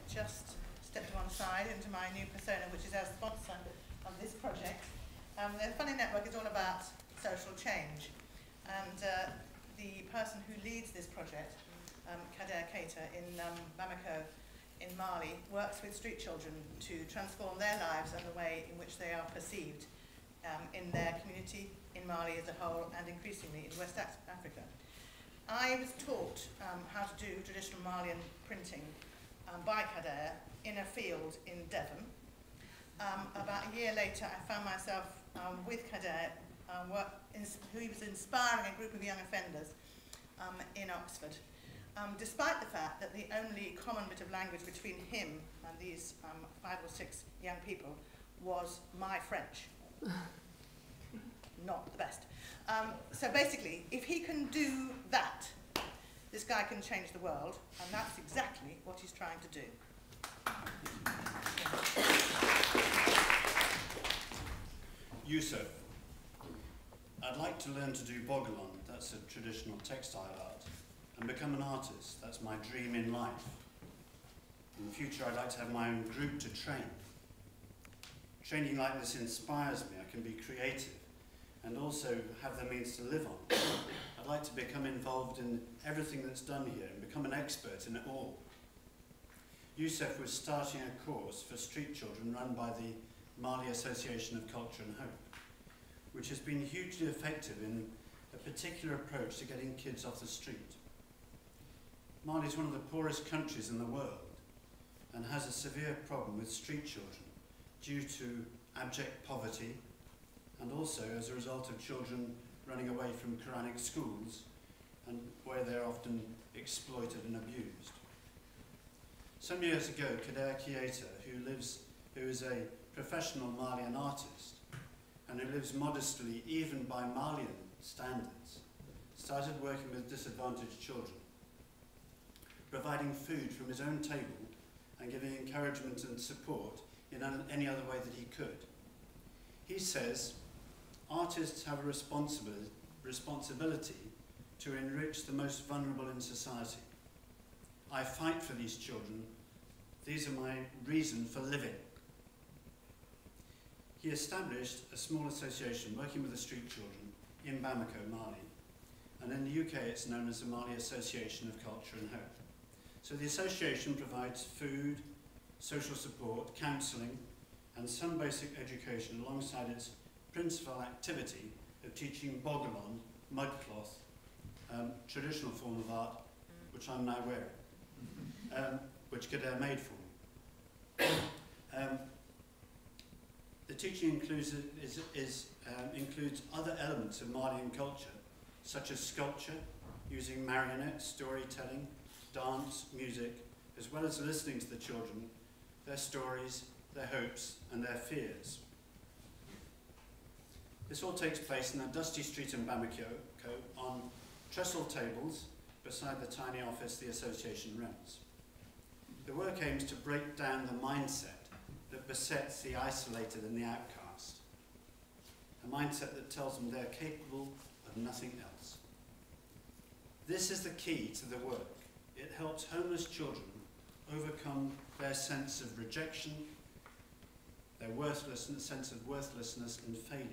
just stepped to one side into my new persona, which is our sponsor of this project. The Funding Network is all about social change, and the person who leads this project, Kader Keita in Bamako in Mali, works with street children to transform their lives and the way in which they are perceived in their community, in Mali as a whole, and increasingly in West Africa. I was taught how to do traditional Malian printing by Kader in a field in Devon. About a year later, I found myself with Kader, who was inspiring a group of young offenders in Oxford, despite the fact that the only common bit of language between him and these 5 or 6 young people was my French. Not the best. So basically, if he can do that, this guy can change the world, and that's exactly what he's trying to do. Yusuf, I'd like to learn to do bogolan, that's a traditional textile art, and become an artist. That's my dream in life. In the future, I'd like to have my own group to train. Training like this inspires me. I can be creative and also have the means to live on. I'd like to become involved in everything that's done here and become an expert in it all. Yusuf was starting a course for street children run by the Mali Association of Culture and Hope, which has been hugely effective in a particular approach to getting kids off the street. Mali is one of the poorest countries in the world and has a severe problem with street children due to abject poverty and also as a result of children running away from Quranic schools and where they're often exploited and abused. Some years ago, Kader Keita, who is a professional Malian artist and who lives modestly even by Malian standards, started working with disadvantaged children, providing food from his own table and giving encouragement and support in any other way that he could. He says, artists have a responsibility to enrich the most vulnerable in society. I fight for these children. These are my reason for living. He established a small association working with the street children in Bamako, Mali. And in the UK, it's known as the Mali Association of Culture and Hope. So the association provides food, social support, counselling, and some basic education alongside its principal activity of teaching bogolan, mudcloth, traditional form of art, which I'm now wearing, which Kader made for me. The teaching includes other elements of Malian culture, such as sculpture, using marionettes, storytelling, dance, music, as well as listening to the children, their stories, their hopes, and their fears. This all takes place in a dusty street in Bamako on trestle tables beside the tiny office the association rents. The work aims to break down the mindset that besets the isolated and the outcast, a mindset that tells them they're capable of nothing else. This is the key to the work. It helps homeless children overcome their sense of rejection, their sense of worthlessness and failure,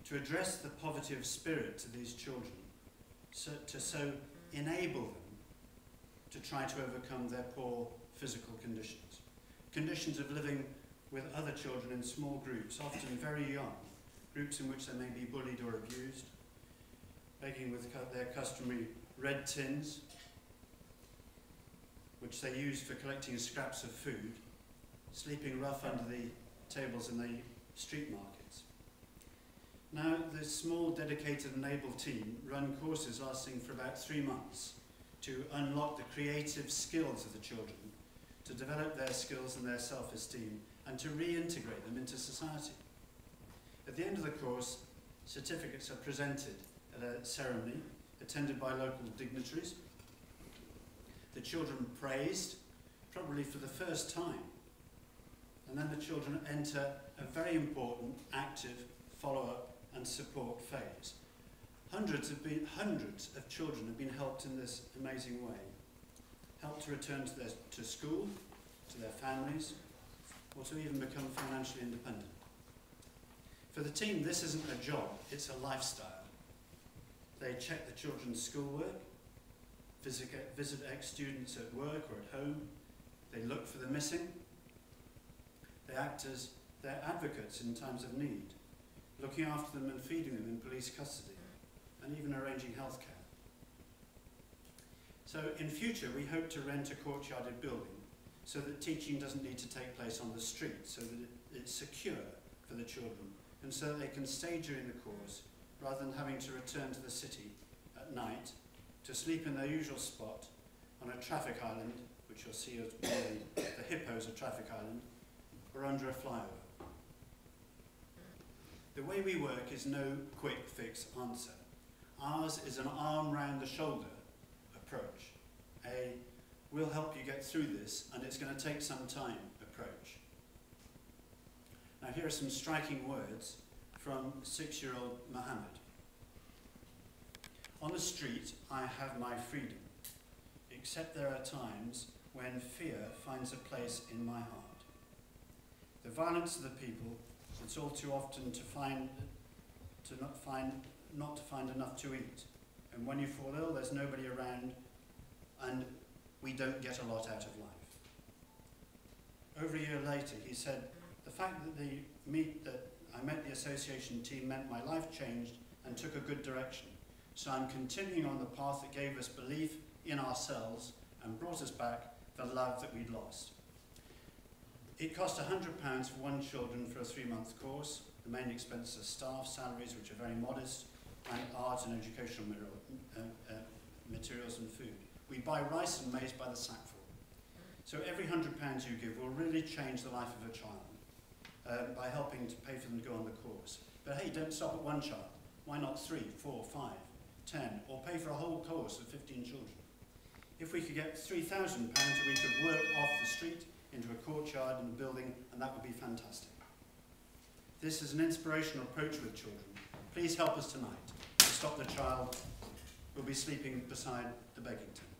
to address the poverty of spirit to these children, to enable them to try to overcome their poor physical conditions of living with other children in small groups, often very young, groups in which they may be bullied or abused, begging with their customary red tins, which they use for collecting scraps of food, sleeping rough under the tables in the street markets. Now, this small, dedicated and able team run courses lasting for about 3 months to unlock the creative skills of the children, to develop their skills and their self-esteem, and to reintegrate them into society. At the end of the course, certificates are presented at a ceremony attended by local dignitaries. The children praised, probably for the first time, and then the children enter a very important, active follow-up and support phase. Hundreds of children have been helped in this amazing way, helped to return to school, to their families, or to even become financially independent. For the team, this isn't a job, it's a lifestyle. They check the children's schoolwork, visit ex-students at work or at home, they look for the missing, they act as their advocates in times of need, looking after them and feeding them in police custody, and even arranging healthcare. So in future, we hope to rent a courtyarded building so that teaching doesn't need to take place on the street, so that it's secure for the children, and so that they can stay during the course rather than having to return to the city at night to sleep in their usual spot on a traffic island, which you'll see as the hippos of traffic island, or under a flyover. The way we work is no quick fix answer. Ours is an arm round the shoulder approach. We'll help you get through this, and it's going to take some time approach. Now here are some striking words from 6-year-old Mohammed. On the street, I have my freedom, except there are times when fear finds a place in my heart. The violence of the people, it's all too often not to find enough to eat. And when you fall ill, there's nobody around, and we don't get a lot out of life. Over a year later, he said, the fact that I met the association team meant my life changed and took a good direction. So I'm continuing on the path that gave us belief in ourselves and brought us back the love that we'd lost. It cost £100 for one children for a 3-month course. The main expenses are staff salaries, which are very modest, and art and educational materials and food. We buy rice and maize by the sackful. So every £100 you give will really change the life of a child by helping to pay for them to go on the course. But hey, don't stop at one child. Why not 3, 4, 5, 10, or pay for a whole course of 15 children? If we could get £3,000, we could work off the street into a courtyard and a building, and that would be fantastic. This is an inspirational approach with children. Please help us tonight to stop the child who will be sleeping beside the begging tent.